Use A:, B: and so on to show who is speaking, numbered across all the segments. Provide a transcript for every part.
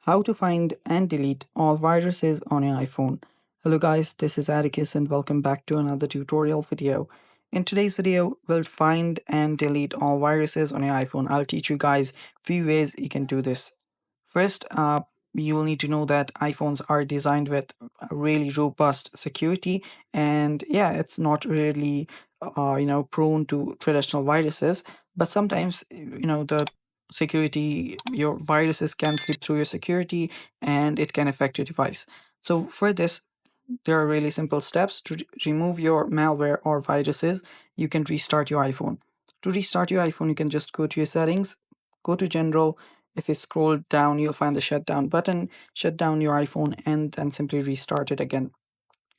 A: How to find and delete all viruses on your iPhone. Hello guys, this is Atticus and welcome back to another tutorial video. In today's video, we'll find and delete all viruses on your iPhone. I'll teach you guys few ways you can do this. First, you will need to know that iPhones are designed with a really robust security, and yeah, it's not really prone to traditional viruses. But sometimes the security, your viruses can slip through your security and it can affect your device. So for this, there are really simple steps to remove your malware or viruses. You can restart your iPhone. To restart your iPhone, you can just go to your settings, go to general. If you scroll down, you'll find the shutdown button. Shut down your iPhone and then simply restart it again.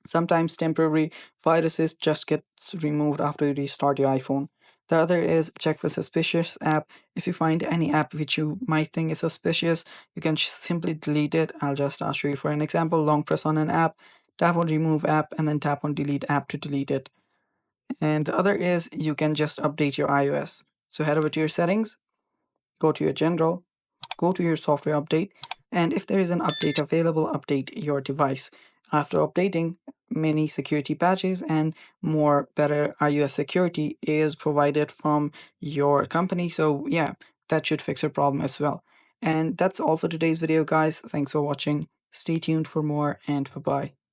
A: Sometimes temporary viruses just get removed after you restart your iPhone. The other is check for suspicious app. If you find any app which you might think is suspicious, you can simply delete it. I'll just show you for an example. Long press on an app, tap on remove app, and then tap on delete app to delete it. And the other is you can just update your iOS. So head over to your settings, go to your general, go to your software update, and if there is an update available, update your device. After updating, many security patches and more better iOS security is provided from your company. So yeah, that should fix your problem as well. And that's all for today's video, guys. Thanks for watching. Stay tuned for more, and bye bye.